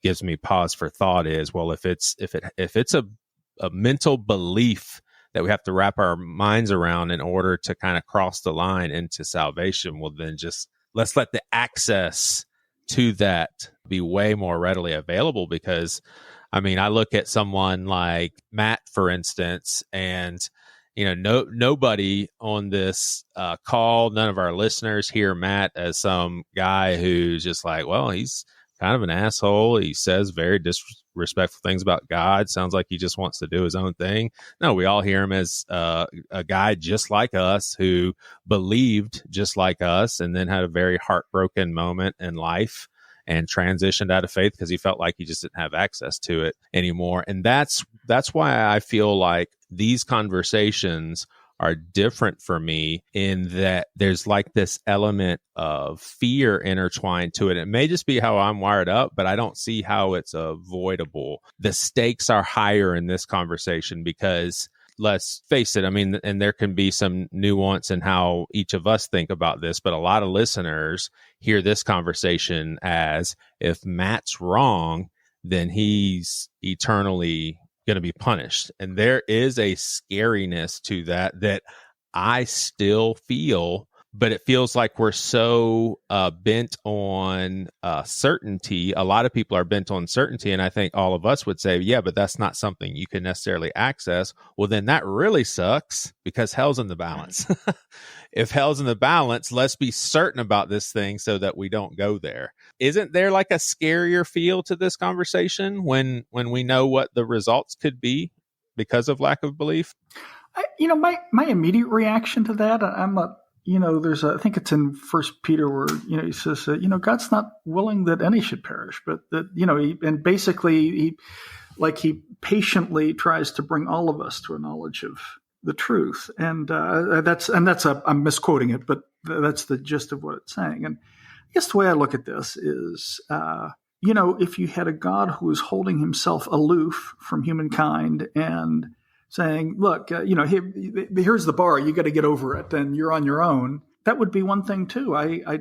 gives me pause for thought is, well, if it's a mental belief that we have to wrap our minds around in order to kind of cross the line into salvation, well, then just let's let the access to that be way more readily available. Because, I mean, I look at someone like Matt, for instance, and nobody on this call, none of our listeners hear Matt as some guy who's just like, well, he's kind of an asshole. He says very disrespectful things about God. Sounds like he just wants to do his own thing. No, we all hear him as a guy just like us who believed just like us and then had a very heartbroken moment in life and transitioned out of faith because he felt like he just didn't have access to it anymore. And that's why I feel like these conversations are different for me, in that there's like this element of fear intertwined to it. It may just be how I'm wired up, but I don't see how it's avoidable. The stakes are higher in this conversation because, let's face it, I mean, and there can be some nuance in how each of us think about this, but a lot of listeners hear this conversation as, if Matt's wrong, then he's eternally going to be punished. And there is a scariness to that I still feel, but it feels like we're so bent on certainty. A lot of people are bent on certainty. And I think all of us would say, yeah, but that's not something you can necessarily access. Well, then that really sucks, because hell's in the balance. If hell's in the balance, let's be certain about this thing so that we don't go there. Isn't there like a scarier feel to this conversation when we know what the results could be because of lack of belief? My immediate reaction to that, I'm not, I think it's in 1 Peter where, he says, God's not willing that any should perish, but that, he patiently tries to bring all of us to a knowledge of the truth. And I'm misquoting it, but that's the gist of what it's saying. And I guess the way I look at this is, if you had a God who was holding himself aloof from humankind and saying, look, here's the bar, you got to get over it, and you're on your own, that would be one thing too. I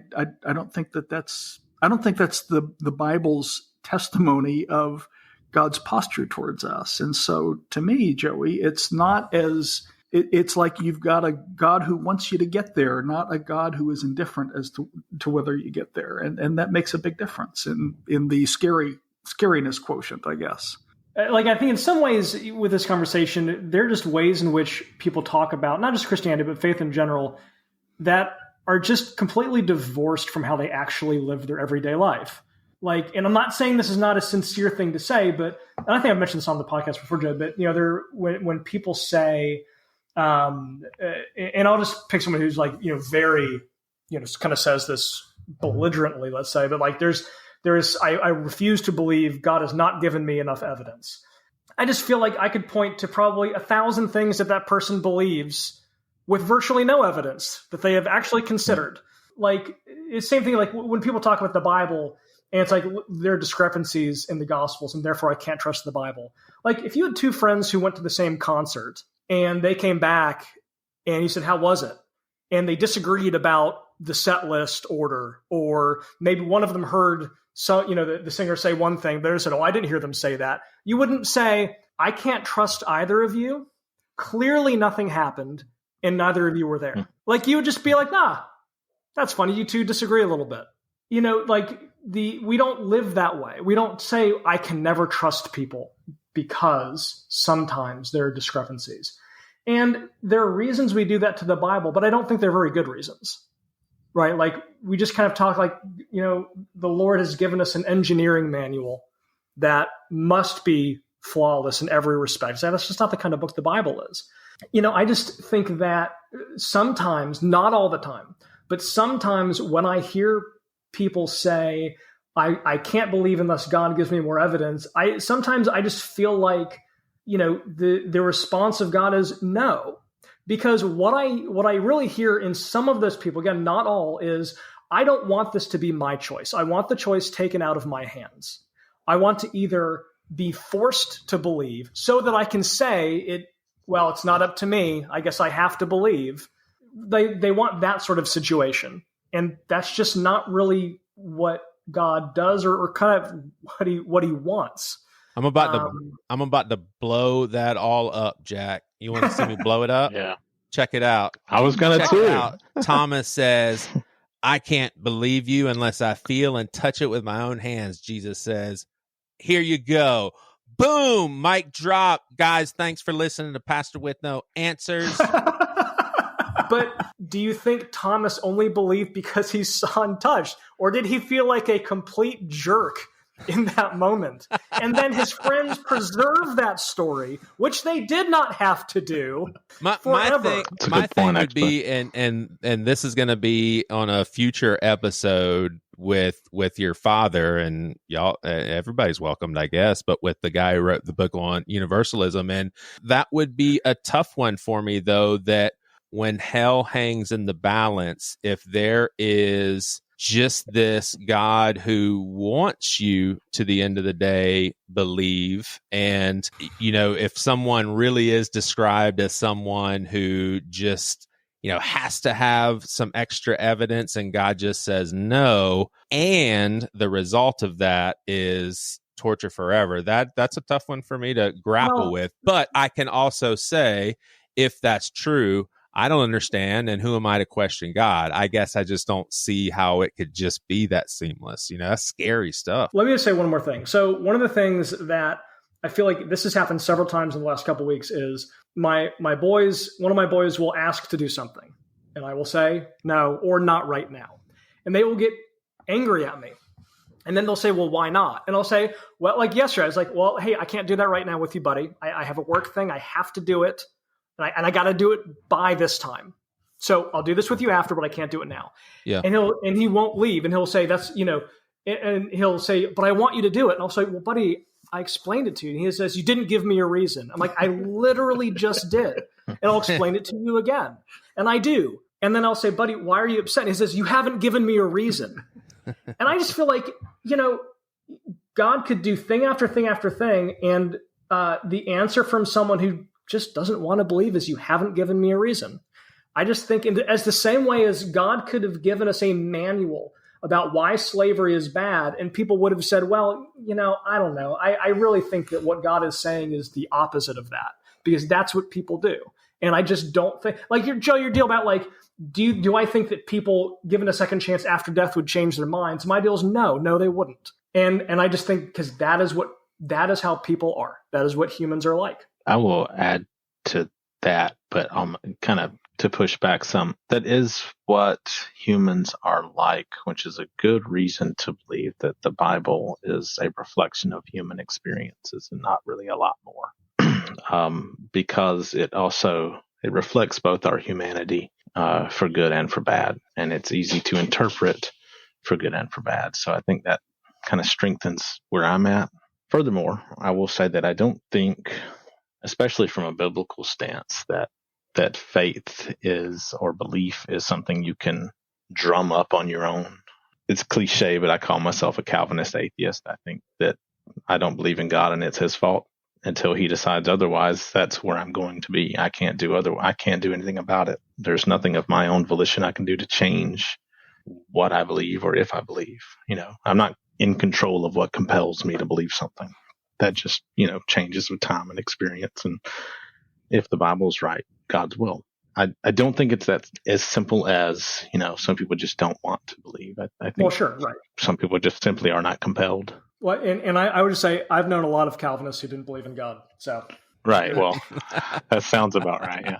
don't think that's the Bible's testimony of God's posture towards us. And so to me, Joey, it's like you've got a God who wants you to get there, not a God who is indifferent as to whether you get there. And that makes a big difference in the scariness quotient, I guess. I think in some ways with this conversation, there are just ways in which people talk about not just Christianity, but faith in general, that are just completely divorced from how they actually live their everyday life. And I'm not saying this is not a sincere thing to say, but, and I think I've mentioned this on the podcast before, Joe, but, when people say, and I'll just pick someone who's very, kind of says this belligerently, let's say, but I refuse to believe God has not given me enough evidence. I just feel like I could point to probably 1,000 things that person believes with virtually no evidence that they have actually considered. It's the same thing, when people talk about the Bible, and it's there are discrepancies in the Gospels, and therefore I can't trust the Bible. If you had two friends who went to the same concert, and they came back, and you said, how was it? And they disagreed about the set list order, or maybe one of them heard the singer say one thing, but they said, oh, I didn't hear them say that. You wouldn't say, I can't trust either of you. Clearly nothing happened, and neither of you were there. You would just be like, nah, that's funny. You two disagree a little bit. You know, like we don't live that way. We don't say, I can never trust people because sometimes there are discrepancies. And there are reasons we do that to the Bible, but I don't think they're very good reasons, right? Like we just kind of talk like, you know, the Lord has given us an engineering manual that must be flawless in every respect. So that's just not the kind of book the Bible is. You know, I just think that sometimes, not all the time, but sometimes when I hear people say, I can't believe unless God gives me more evidence, sometimes I just feel like, you know, the response of God is no. Because what I really hear in some of those people, again, not all, is I don't want this to be my choice. I want the choice taken out of my hands. I want to either be forced to believe so that I can say well, it's not up to me. I guess I have to believe. They want that sort of situation. And that's just not really what God does or kind of what he wants. I'm about to blow that all up, Jack. You want to see me blow it up? Yeah. Check it out. I was going to too. Thomas says, I can't believe you unless I feel and touch it with my own hands. Jesus says, here you go. Boom, mic drop. Guys, thanks for listening to Pastor with No Answers. But do you think Thomas only believed because he saw and touched? Or did he feel like a complete jerk in that moment? And then his friends preserved that story, which they did not have to do forever. My thing would be, and this is going to be on a future episode with your father, and y'all, everybody's welcomed, I guess, but with the guy who wrote the book on universalism. And that would be a tough one for me, though, that when hell hangs in the balance, if there is just this God who wants you to the end of the day believe, and, you know, if someone really is described as someone who just, you know, has to have some extra evidence and God just says no, and the result of that is torture forever, that's a tough one for me to grapple with. But I can also say, if that's true, I don't understand, and who am I to question God? I guess I just don't see how it could just be that seamless. You know, that's scary stuff. Let me just say one more thing. So one of the things that I feel like this has happened several times in the last couple of weeks is one of my boys will ask to do something, and I will say no or not right now, and they will get angry at me. And then they'll say, well, why not? And I'll say, well, like yesterday, I was like, well, hey, I can't do that right now with you, buddy. I have a work thing. I have to do it. And I got to do it by this time. So I'll do this with you after, but I can't do it now. Yeah. And he won't leave. And he'll say, that's, you know, and he'll say, but I want you to do it. And I'll say, well, buddy, I explained it to you. And he says, you didn't give me a reason. I'm like, I literally just did. And I'll explain it to you again. And I do. And then I'll say, buddy, why are you upset? And he says, you haven't given me a reason. And I just feel like, you know, God could do thing after thing after thing. And the answer from someone who just doesn't want to believe is you haven't given me a reason. I just think as the same way as God could have given us a manual about why slavery is bad, and people would have said, well, you know, I don't know. I really think that what God is saying is the opposite of that, because that's what people do. And I just don't think, like, your deal about, like, do I think that people given a second chance after death would change their minds? My deal is no, they wouldn't. And I just think because that is how people are. That is what humans are like. I will add to that, but kind of to push back some. That is what humans are like, which is a good reason to believe that the Bible is a reflection of human experiences and not really a lot more. Because it reflects both our humanity for good and for bad, and it's easy to interpret for good and for bad. So I think that kind of strengthens where I'm at. Furthermore, I will say that I don't think, especially from a biblical stance, that faith is, or belief is, something you can drum up on your own. It's cliche, but I call myself a Calvinist atheist. I think that I don't believe in God and it's his fault until he decides otherwise. That's where I'm going to be. I can't do anything about it. There's nothing of my own volition I can do to change what I believe or if I believe. You know, I'm not in control of what compels me to believe something. That just, you know, changes with time and experience. And if the Bible's right, God's will. I don't think it's that as simple as, some people just don't want to believe. I think well, sure, right. Some people just simply are not compelled. Well, and I would just say I've known a lot of Calvinists who didn't believe in God. So right. Well, that sounds about right. Yeah.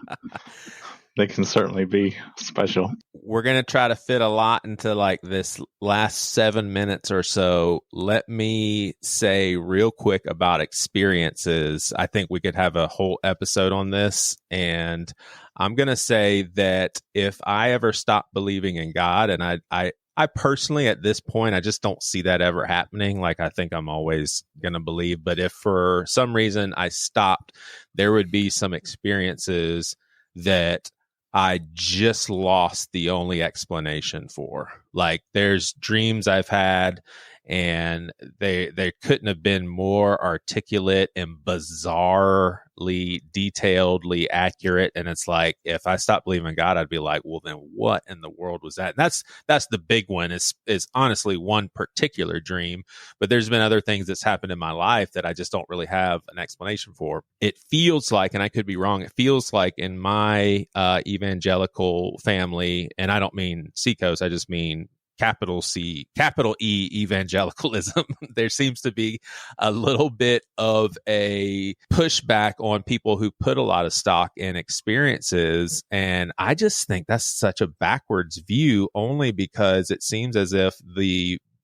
They can certainly be special. We're going to try to fit a lot into like this last 7 minutes or so. Let me say real quick about experiences. I think we could have a whole episode on this. And I'm going to say that if I ever stop believing in God, and I personally, at this point, I just don't see that ever happening. Like, I think I'm always going to believe. But if for some reason I stopped, there would be some experiences that I just lost the only explanation for. Like, there's dreams I've had, and they couldn't have been more articulate and bizarrely detailedly accurate. And it's like, if I stopped believing in God, I'd be like, well, then what in the world was that? And that's the big one, is honestly one particular dream. But there's been other things that's happened in my life that I just don't really have an explanation for. It feels like, and I could be wrong, it feels like in my evangelical family, and I don't mean Seacoast, I just mean capital C, capital E evangelicalism. There seems to be a little bit of a pushback on people who put a lot of stock in experiences. And I just think that's such a backwards view, only because it seems as if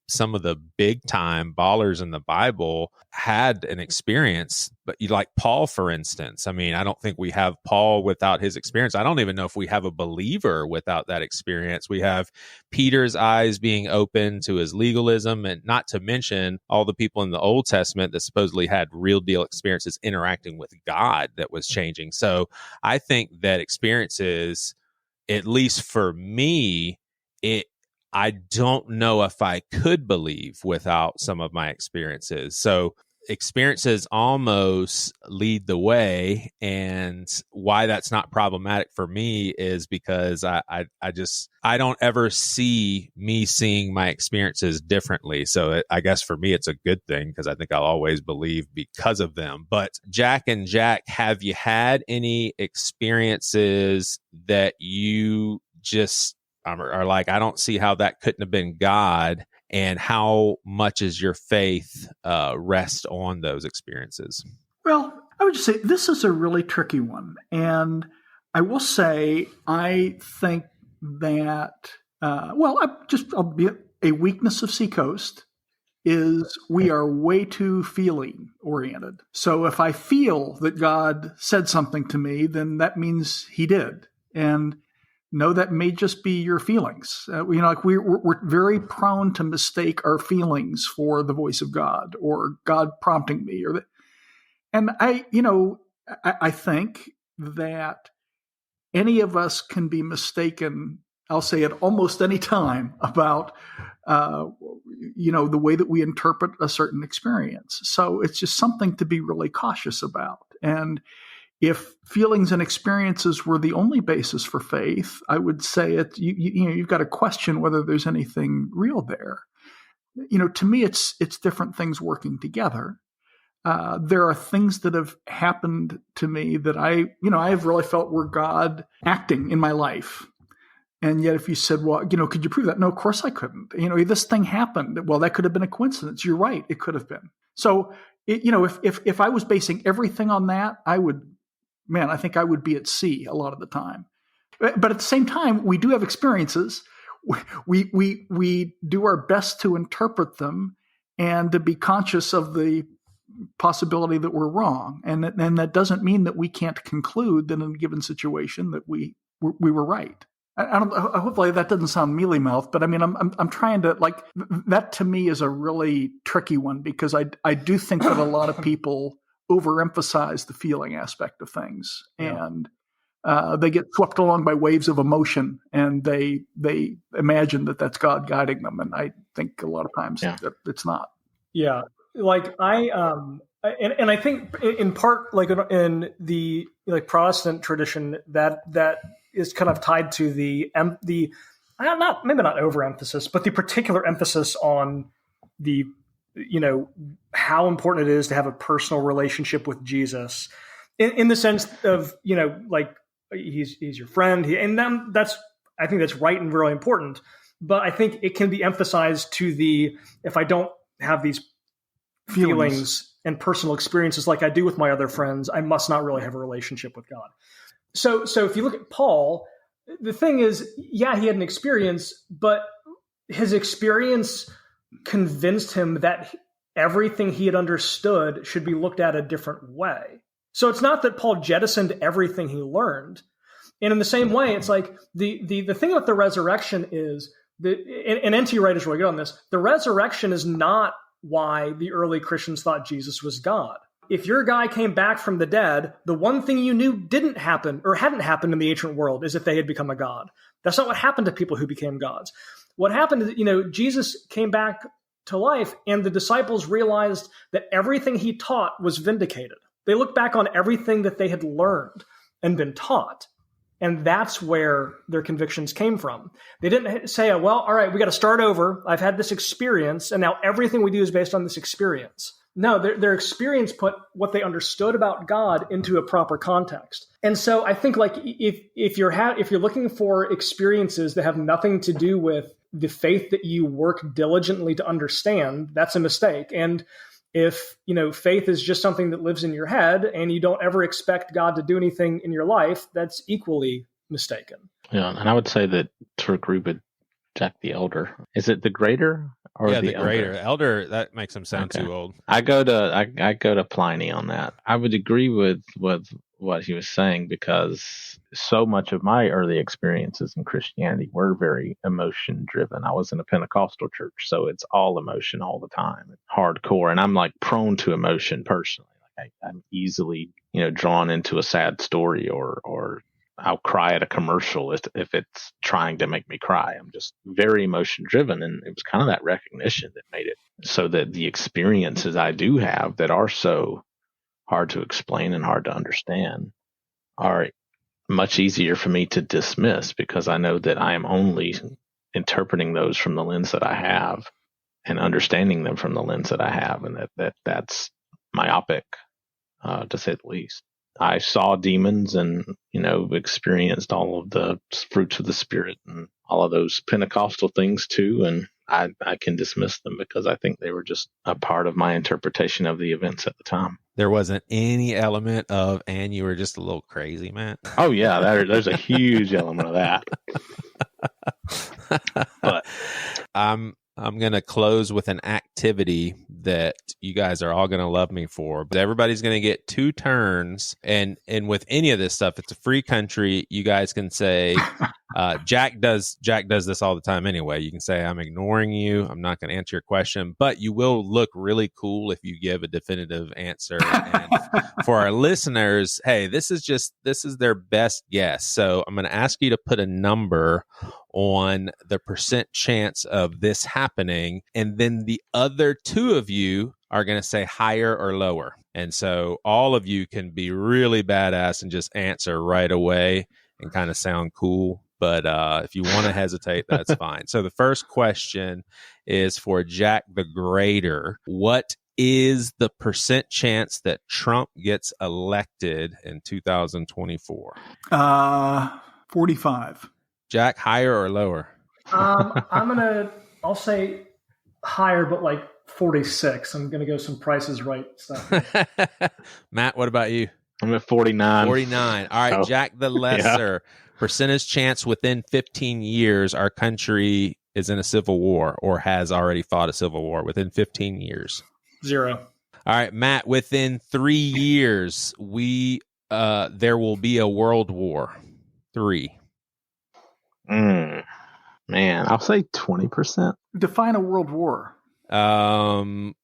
some of the big time ballers in the Bible had an experience, but like Paul, for instance. I mean, I don't think we have Paul without his experience. I don't even know if we have a believer without that experience. We have Peter's eyes being open to his legalism, and not to mention all the people in the Old Testament that supposedly had real deal experiences interacting with God that was changing. So I think that experiences, at least for me, I don't know if I could believe without some of my experiences. So experiences almost lead the way. And why that's not problematic for me is because I don't ever see me seeing my experiences differently. So I guess for me, it's a good thing, because I think I'll always believe because of them. But Jack, have you had any experiences that you just are like, I don't see how that couldn't have been God? And how much is your faith rest on those experiences? Well, I would just say this is a really tricky one. And I will say, I think that, I'll be a weakness of Seacoast is we are way too feeling oriented. So if I feel that God said something to me, then that means he did. And no, that may just be your feelings. We're very prone to mistake our feelings for the voice of God or God prompting me. And I think that any of us can be mistaken, I'll say at almost any time, about the way that we interpret a certain experience. So it's just something to be really cautious about. And if feelings and experiences were the only basis for faith, I would say you've got to question whether there's anything real there. To me, it's different things working together. There are things that have happened to me that I've really felt were God acting in my life. And yet if you said, well, could you prove that? No, of course I couldn't. This thing happened. Well, that could have been a coincidence. You're right. It could have been. So, if I was basing everything on that, I think I would be at sea a lot of the time. But at the same time, we do have experiences. We do our best to interpret them and to be conscious of the possibility that we're wrong. And that doesn't mean that we can't conclude that in a given situation that we were right. Hopefully that doesn't sound mealy-mouthed, but I mean, I'm trying to, like, that to me is a really tricky one, because I do think that a lot of people overemphasize the feeling aspect of things, and they get swept along by waves of emotion, and they imagine that that's God guiding them. And I think a lot of times that it's not. Yeah. Like and I think in part, like in the Protestant tradition, that is kind of tied to the maybe not overemphasis, but the particular emphasis on the, how important it is to have a personal relationship with Jesus, in the sense of, he's your friend. And then I think that's right and really important. But I think it can be emphasized to if I don't have these feelings and personal experiences like I do with my other friends, I must not really have a relationship with God. So if you look at Paul, the thing is, yeah, he had an experience, but his experience convinced him that everything he had understood should be looked at a different way. So it's not that Paul jettisoned everything he learned. And in the same way, it's like the thing about the resurrection is and N.T. Wright is really good on this. The resurrection is not why the early Christians thought Jesus was God. If your guy came back from the dead, the one thing you knew didn't happen or hadn't happened in the ancient world is that they had become a god. That's not what happened to people who became gods. What happened is, Jesus came back to life and the disciples realized that everything he taught was vindicated. They looked back on everything that they had learned and been taught. And that's where their convictions came from. They didn't say, well, all right, we got to start over. I've had this experience, and now everything we do is based on this experience. No, their experience put what they understood about God into a proper context. And so I think like if you're looking for experiences that have nothing to do with the faith that you work diligently to understand, that's a mistake. And if, faith is just something that lives in your head and you don't ever expect God to do anything in your life, that's equally mistaken. Yeah, and I would say that to agree with Jack the Elder, is it the greater or the elder? greater? Elder, that makes him sound too old. I go to Pliny on that. I would agree with what he was saying because so much of my early experiences in Christianity were very emotion driven. I was in a Pentecostal church, so it's all emotion all the time, hardcore, and I'm like prone to emotion personally. Like I'm easily, drawn into a sad story or I'll cry at a commercial if it's trying to make me cry. I'm just very emotion driven, and it was kind of that recognition that made it so that the experiences I do have that are so hard to explain and hard to understand are much easier for me to dismiss because I know that I am only interpreting those from the lens that I have and understanding them from the lens that I have, and that's myopic, to say the least. I saw demons and, experienced all of the fruits of the Spirit and all of those Pentecostal things too. And I can dismiss them because I think they were just a part of my interpretation of the events at the time. There wasn't any element of, and you were just a little crazy, man. Oh, yeah. There's a huge element of that. But I'm going to close with an activity that you guys are all going to love me for. But everybody's going to get 2 turns. And with any of this stuff, it's a free country. You guys can say, Jack does this all the time anyway. You can say, I'm ignoring you. I'm not going to answer your question. But you will look really cool if you give a definitive answer. And for our listeners, hey, this is their best guess. So I'm going to ask you to put a number on the % chance of this happening. And then the other 2 of you are going to say higher or lower. And so all of you can be really badass and just answer right away and kind of sound cool. But if you want to hesitate, that's fine. So the first question is for Jack the Greater. What is the % chance that Trump gets elected in 2024? 45. Jack, higher or lower? I'll say higher, but like 46. I'm going to go some Prices Right stuff. Matt, what about you? I'm at 49. 49. All right, Jack the Lesser. Yeah. Percentage chance within 15 years our country is in a civil war or has already fought a civil war within 15 years. 0. All right, Matt, within 3 years there will be a world war. 3. Man, I'll say 20%. Define a world war.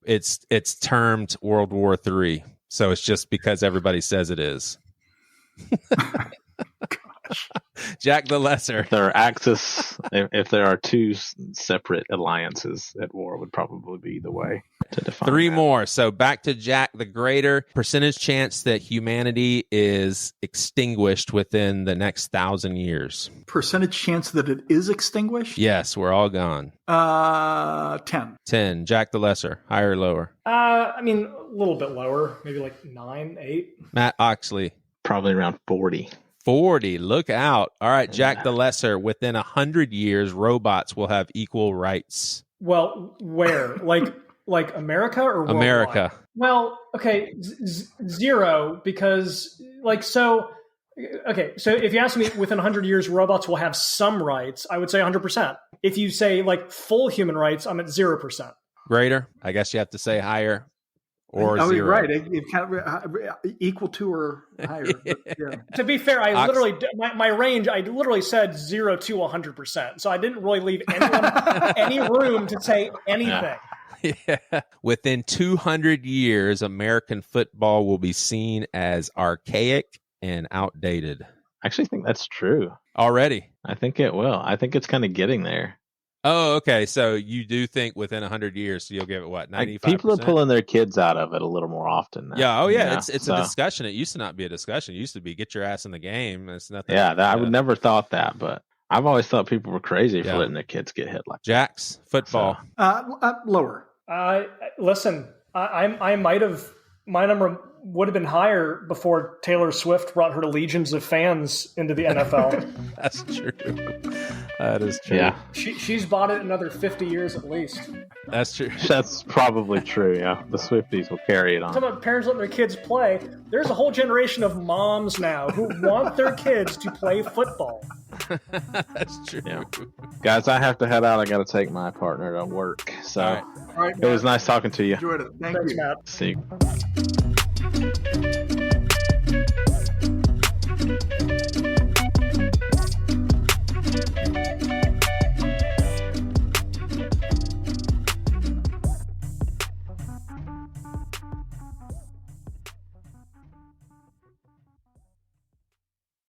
It's termed World War III, so it's just because everybody says it is. Gosh. Jack the Lesser. If there are 2 separate alliances at war, would probably be the way to define 3 that. more. So back to Jack the Greater. Percentage chance that humanity is extinguished within the next 1,000 years. Percentage chance that it is extinguished? Yes, we're all gone. 10. 10. Jack the Lesser. Higher or lower? A little bit lower. Maybe like 9, 8. Matt Oxley. Probably around 40. 40. Look out. All right, Jack the Lesser. Within 100 years, robots will have equal rights. Well, where? Like America or worldwide? America. Well, okay, 0 because so if you ask me within 100 years robots will have some rights, I would say 100%. If you say like full human rights, I'm at 0%. Greater? I guess you have to say higher or 0. Right. It kind of equal to or higher. But, yeah. To be fair, I literally my range. I literally said 0 to 100%. So I didn't really leave anyone any room to say anything. Yeah. Within 200 years, American football will be seen as archaic and outdated. I actually think that's true. Already? I think it will. I think it's kind of getting there. Oh, okay. So you do think within 100 years, so you'll give it what, 95%? People are pulling their kids out of it a little more often now. Yeah. Oh, yeah. It's a discussion. It used to not be a discussion. It used to be get your ass in the game. It's nothing. Yeah, I would never thought that, but I've always thought people were crazy for letting their kids get hit like that. Jack's football. Lower. Listen, I might have, my number would have been higher before Taylor Swift brought her legions of fans into the NFL. That's true. That is true. Yeah. She's bought it another 50 years at least. That's true. That's probably true, yeah. The Swifties will carry it on. Talking about parents letting their kids play, there's a whole generation of moms now who want their kids to play football. That's true. Yeah. Guys, I have to head out. I got to take my partner to work. So All right, it was nice talking to you. Enjoyed it. Thanks, Matt. See you.